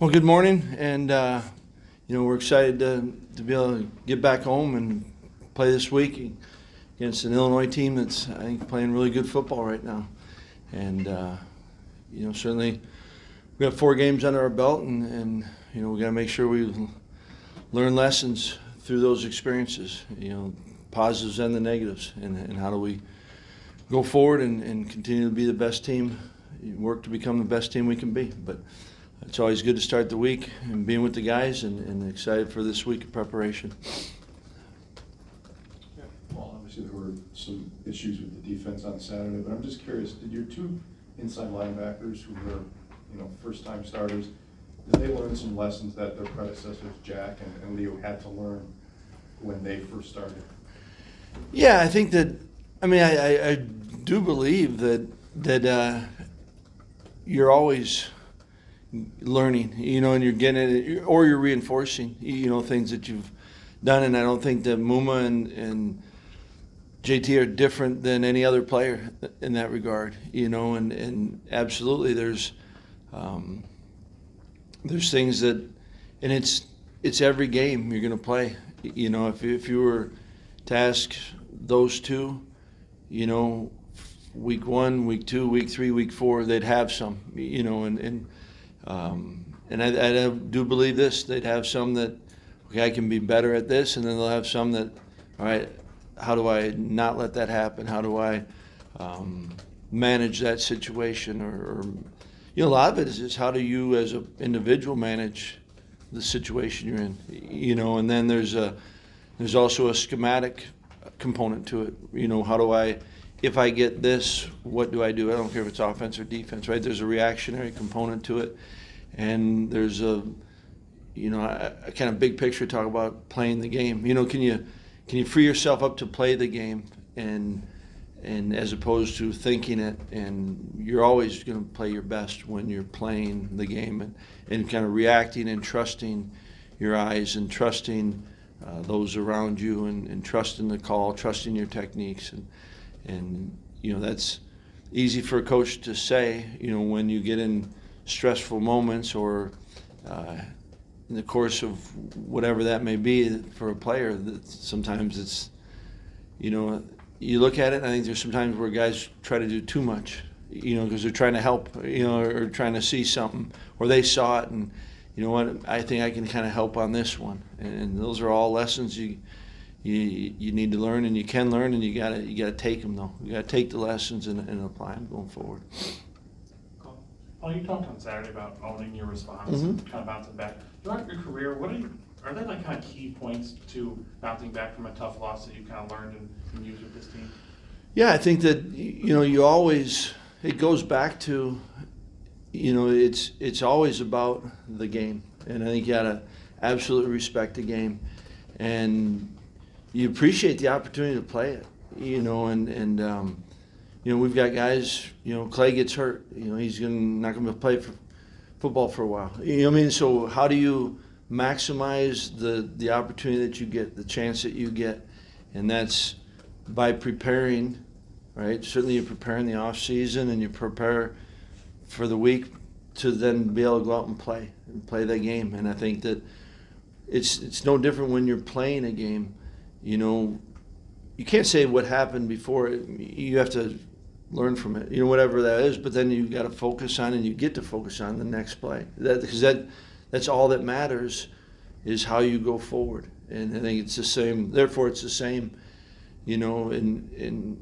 Well, good morning, and we're excited to be able to get back home and play this week against an Illinois team that's, I think, playing really good football right now. And certainly we have 4 games under our belt, and we got to make sure we learn lessons through those experiences. Positives and the negatives, and how do we go forward and continue to be the best team, work to become the best team we can be. But it's always good to start the week and being with the guys, and excited for this week of preparation. Yeah. Well, obviously there were some issues with the defense on Saturday, but I'm just curious, did your 2 inside linebackers who were, first-time starters, did they learn some lessons that their predecessors, Jack and Leo, had to learn when they first started? Yeah, I think that, I do believe that you're always learning, and you're getting it, or you're reinforcing, things that you've done. And I don't think that Muma and JT are different than any other player in that regard, and absolutely there's things that, and it's every game you're going to play. If you were to ask those 2, week 1, week 2, week 3, week 4, they'd have some, and I do believe this. They'd have some that, okay, I can be better at this, and then they'll have some that, all right, how do I not let that happen? How do I manage that situation? Or a lot of it is just how do you as an individual manage the situation you're in, and then there's also a schematic component to it. How do I, if I get this, what do I do? I don't care if it's offense or defense, right? There's a reactionary component to it, and there's a kind of big picture talk about playing the game. Can you free yourself up to play the game, and as opposed to thinking it? And you're always going to play your best when you're playing the game, and kind of reacting and trusting your eyes and trusting those around you, and trusting the call, trusting your techniques, and that's easy for a coach to say, when you get in stressful moments or in the course of whatever that may be for a player. That sometimes it's, you look at it, and I think there's some times where guys try to do too much, because they're trying to help, or trying to see something, or they saw it, and I think I can kind of help on this one. And those are all lessons you need to learn, and you can learn, and you gotta take them though. You gotta take the lessons and apply them going forward. Paul, you talked on Saturday about owning your response and kind of bouncing back. Throughout your career, are there like kind of key points to bouncing back from a tough loss that you kind of learned and used with this team? Yeah, I think that you always, it goes back to it's always about the game, and I think you gotta absolutely respect the game, and you appreciate the opportunity to play it, we've got guys, Clay gets hurt, he's not going to play for football for a while. So how do you maximize the opportunity that you get, the chance that you get? And that's by preparing, right? Certainly you prepare in the off season, and you prepare for the week to then be able to go out and play that game. And I think that it's no different when you're playing a game. You can't say what happened before. You have to learn from it, whatever that is. But then you got to focus on, and you get to focus on the next play. Because that's all that matters, is how you go forward. And I think it's the same. Therefore, it's the same. And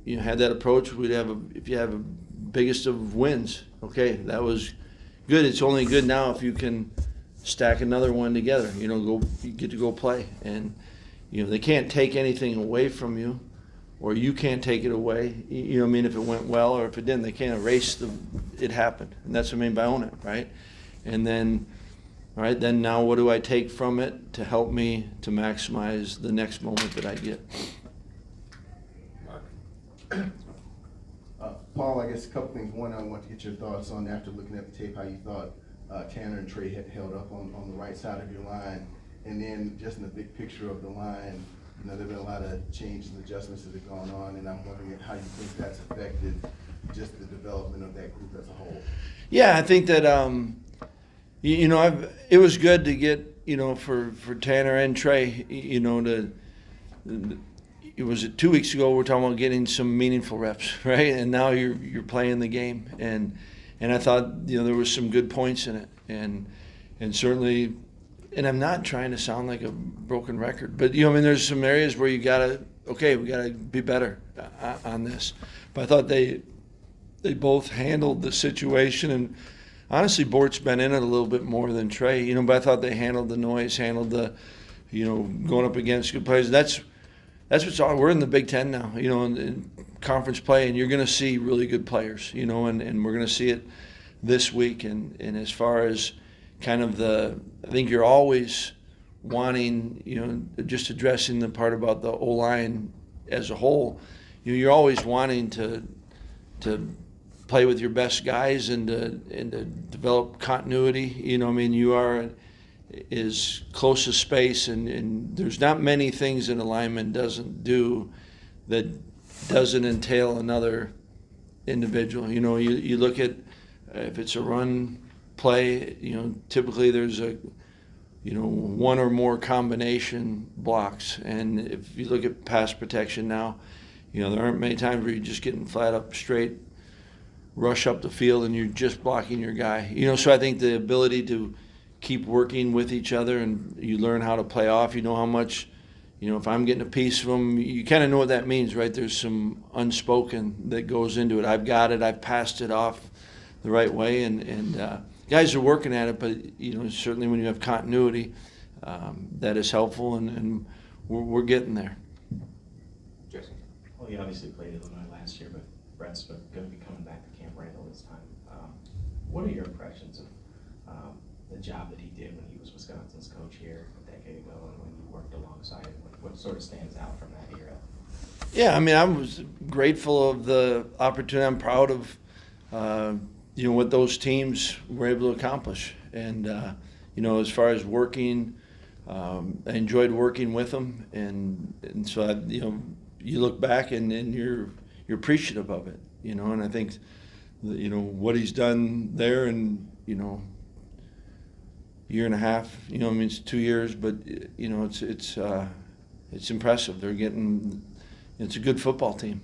had that approach, if you have a biggest of wins, okay, that was good. It's only good now if you can stack another one together. You get to go play, and they can't take anything away from you, or you can't take it away. If it went well or if it didn't, they can't erase it happened, and that's what I mean by own it, right? And then, all right, then now what do I take from it to help me to maximize the next moment that I get? Paul, I guess a couple things. One, I want to get your thoughts on, after looking at the tape, how you thought Tanner and Trey had held up on the right side of your line. And then just in the big picture of the line, there have been a lot of changes and adjustments that have gone on, and I'm wondering how you think that's affected just the development of that group as a whole. Yeah, I think that It was good to get, for Tanner and Trey, it was 2 weeks ago we're talking about getting some meaningful reps, right? And now you're playing the game, and I thought there was some good points in it, and certainly, and I'm not trying to sound like a broken record, but there's some areas where we gotta be better on this. But I thought they both handled the situation, and honestly, Bort's been in it a little bit more than Trey, but I thought they handled the noise, handled the, going up against good players. That's what's all. We're in the Big Ten now, in conference play, and you're going to see really good players, and we're going to see it this week. And as far as kind of I think you're always wanting, just addressing the part about the O-line as a whole, you're always wanting to play with your best guys and to develop continuity. You are is close to space, and there's not many things an alignment doesn't do that doesn't entail another individual. You look at if it's a run play, typically there's a one or more combination blocks, and if you look at pass protection now, there aren't many times where you're just getting flat up straight rush up the field and you're just blocking your guy. So I think the ability to keep working with each other, and you learn how to play off. How much, if I'm getting a piece of them, you kind of know what that means, right? There's some unspoken that goes into it. I've got it. I've passed it off the right way, and guys are working at it. But certainly when you have continuity, that is helpful, and we're getting there. Jason. Well, you obviously played Illinois last year, but Brett's going to be coming back to Camp Randall this time. What are your impressions of the job that he did when he was Wisconsin's coach here a decade ago, and when you worked alongside him? What sort of stands out from that era? Yeah, I was grateful of the opportunity. I'm proud of what those teams were able to accomplish, and as far as working, I enjoyed working with them, and so you look back and you're appreciative of it, and I think what he's done there, and year and a half, it's 2 years, but it's impressive. They're getting, it's a good football team,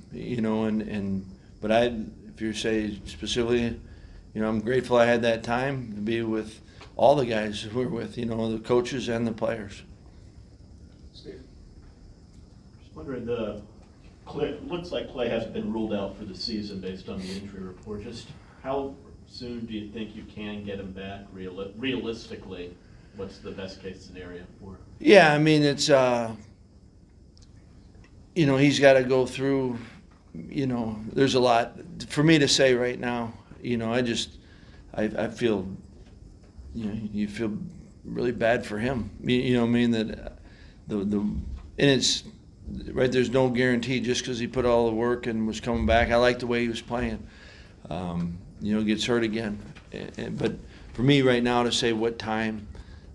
but if you say specifically, I'm grateful I had that time to be with all the guys who we're with, the coaches and the players. Steve? Just wondering, looks like Clay hasn't been ruled out for the season based on the injury report. Just how soon do you think you can get him back realistically? What's the best case scenario for him? Yeah, it's he's got to go through, there's a lot for me to say right now. I feel, you feel really bad for him. That and it's right. There's no guarantee just because he put all the work and was coming back. I like the way he was playing. Gets hurt again. But for me right now to say what time,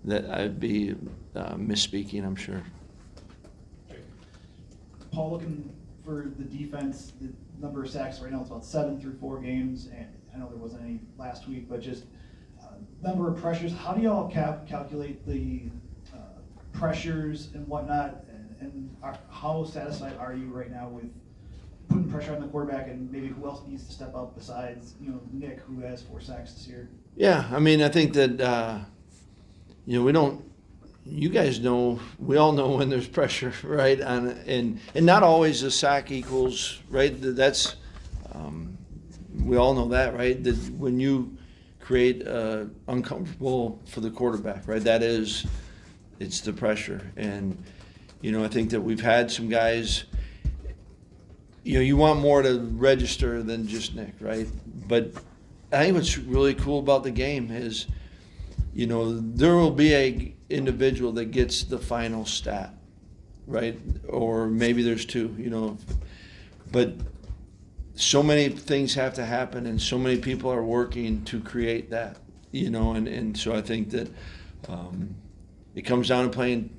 that I'd be misspeaking, I'm sure. Paul, looking for the defense, the number of sacks right now it's about 7 through 4 games, and I know there wasn't any last week, but just number of pressures. How do y'all calculate the pressures and whatnot, and how satisfied are you right now with putting pressure on the quarterback, and maybe who else needs to step up besides Nick, who has 4 sacks this year? Yeah, I think that we don't. You guys know, we all know when there's pressure, right? And not always the sack equals, right? That's we all know that, right? That when you create uncomfortable for the quarterback, right? It's the pressure, and I think that we've had some guys. You want more to register than just Nick, right? But I think what's really cool about the game is, there will be a individual that gets the final stat, right? Or maybe there's 2, but so many things have to happen, and so many people are working to create that, and so I think that it comes down to playing.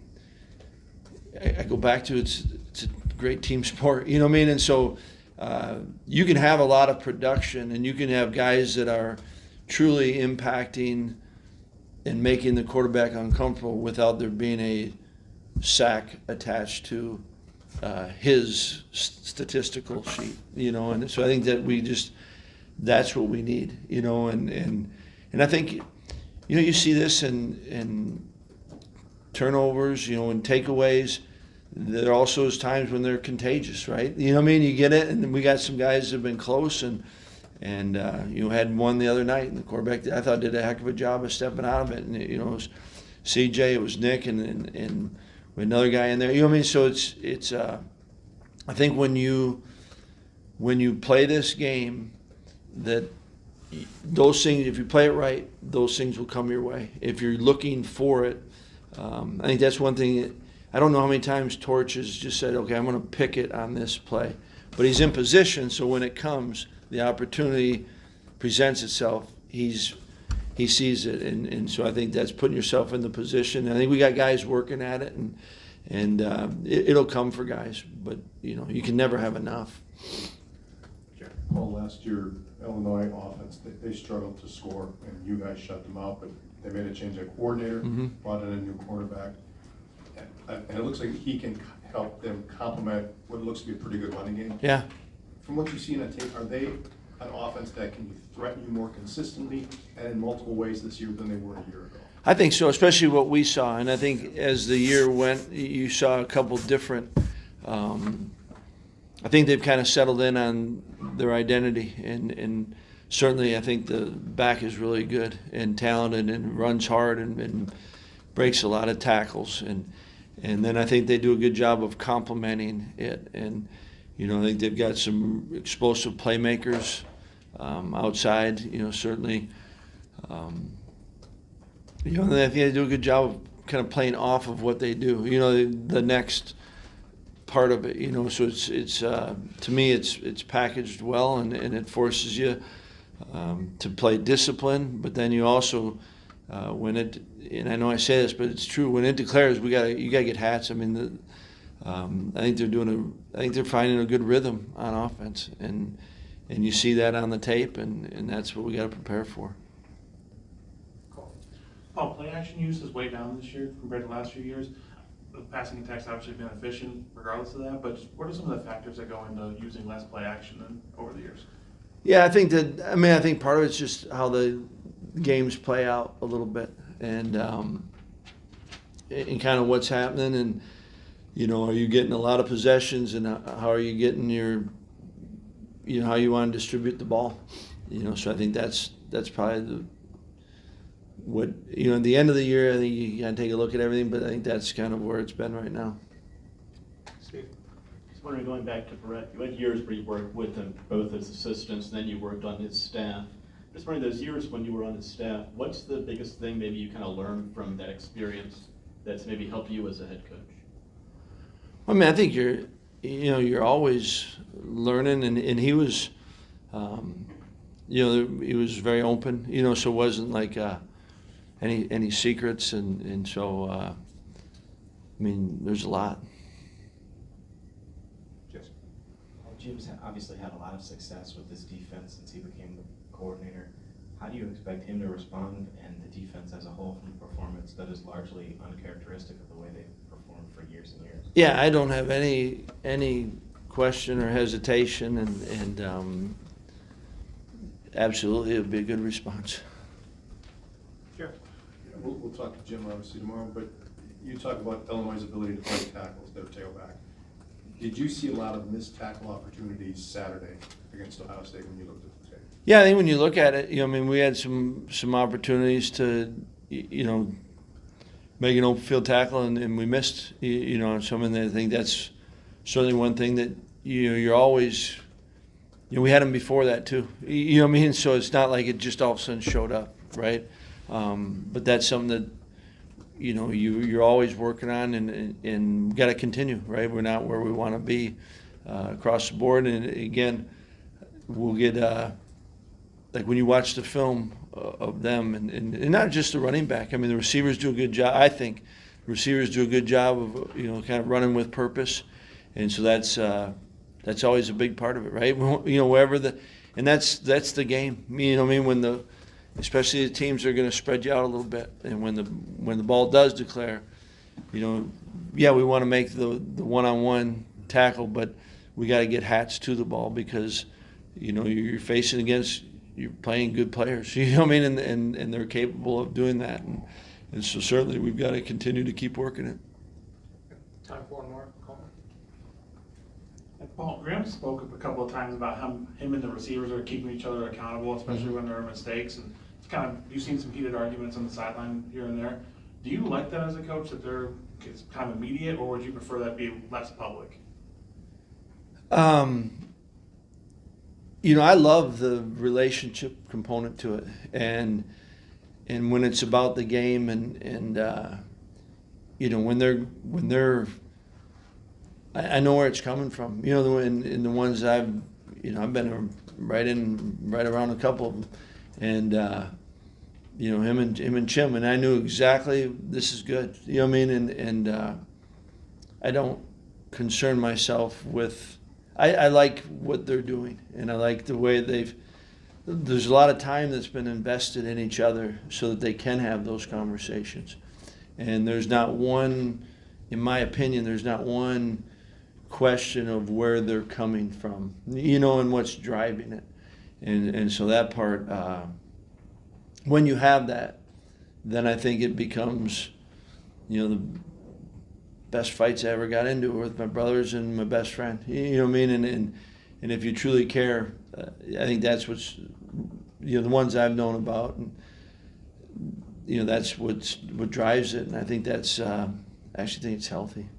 I go back to it's a great team sport, and so you can have a lot of production, and you can have guys that are truly impacting and making the quarterback uncomfortable without there being a sack attached to his statistical sheet, and so I think that that's what we need, and I think, you see this in turnovers, in takeaways. There also is times when they're contagious, right? You know what I mean? You get it, and we got some guys that have been close, and had one the other night, and the quarterback, I thought, did a heck of a job of stepping out of it, and it was CJ, it was Nick, and with another guy in there. You know what I mean? So it's I think when you play this game, that those things, if you play it right, those things will come your way. If you're looking for it, I think that's one thing. I don't know how many times Torch has just said, okay, I'm going to pick it on this play. But he's in position, so when it comes, the opportunity presents itself, he sees it. And so I think that's putting yourself in the position. I think we got guys working at it, and it'll come for guys. But, you can never have enough. Paul, last year, Illinois offense, they struggled to score, and you guys shut them out, but they made a change at coordinator, brought in a new quarterback. And it looks like he can help them complement what looks to be a pretty good running game. Yeah. From what you've seen on tape, are they an offense that can threaten you more consistently and in multiple ways this year than they were a year ago? I think so, especially what we saw. And I think as the year went, you saw a couple different I think they've kind of settled in on their identity. And certainly I think the back is really good and talented and runs hard and breaks a lot of tackles. And then I think they do a good job of complementing it. And, I think they've got some explosive playmakers outside, certainly. And I think they do a good job of kind of playing off of what they do, the next part of it, so it's to me, it's packaged well, and it forces you to play discipline, but then you also, and I know I say this, but it's true, when it declares, you gotta get hats. I mean, I think they're finding a good rhythm on offense, and you see that on the tape, and that's what we got to prepare for. Paul, play action use is way down this year compared to the last few years. The passing attacks obviously been efficient regardless of that, but what are some of the factors that go into using less play action than over the years? Yeah, I think part of it's just how the games play out a little bit, and kind of what's happening, and are you getting a lot of possessions, and how are you getting your, how you want to distribute the ball, so I think that's probably at the end of the year, I think you got to take a look at everything, but I think that's kind of where it's been right now. Steve? Just wondering, going back to Brett, you had years where you worked with him both as assistants, then you worked on his staff. Just wondering, those years when you were on his staff, what's the biggest thing maybe you kind of learned from that experience that's maybe helped you as a head coach? I mean, I think you're always learning, and he was, he was very open, so it wasn't like any secrets, and so I mean, there's a lot. Yes. Well, Jim's obviously had a lot of success with this defense since he became the coordinator. How do you expect him to respond, and the defense as a whole, from a performance that is largely uncharacteristic of the way they've performed for years and years? Yeah, I don't have any question or hesitation, and absolutely it'll be a good response. Sure. We'll talk to Jim obviously tomorrow, but you talk about Illinois' ability to play tackles, their tailback. Did you see a lot of missed tackle opportunities Saturday against Ohio State when you looked at the tape? Yeah, I think when you look at it, I mean, we had some opportunities to, make an open field tackle, and we missed, some, and I think that's certainly one thing that, you're always, we had them before that too, you know what I mean? So it's not like it just all of a sudden showed up, right? But that's something that, you're always working on, and got to continue, right? We're not where we want to be across the board, and again, we'll get, like when you watch the film of them, and not just the running back. I mean, the receivers do a good job. I think receivers do a good job of, kind of running with purpose, and so that's always a big part of it, right? Wherever and that's the game. When especially the teams that are going to spread you out a little bit. And when the ball does declare, yeah, we want to make the one-on-one tackle, but we got to get hats to the ball because you're facing against, you're playing good players. You know what I mean? And they're capable of doing that. And so certainly we've got to continue to keep working it. Time for one more call. Paul, Graham spoke a couple of times about how him and the receivers are keeping each other accountable, especially when there are mistakes. And it's you've seen some heated arguments on the sideline here and there. Do you like that as a coach, that it's kind of immediate, or would you prefer that be less public? I love the relationship component to it, and when it's about the game, and when they're, I know where it's coming from. In the ones I've been right around a couple of them, and him and Chim, and I knew exactly this is good. You know what I mean? And I don't concern myself with. I like what they're doing, and I like the way there's a lot of time that's been invested in each other so that they can have those conversations. And there's not one, in my opinion, there's not one question of where they're coming from, and what's driving it. And so that part, when you have that, then I think it becomes, the best fights I ever got into were with my brothers and my best friend. You know what I mean? And if you truly care, I think that's what's, the ones I've known about, and that's what drives it. And I think that's, I actually think it's healthy.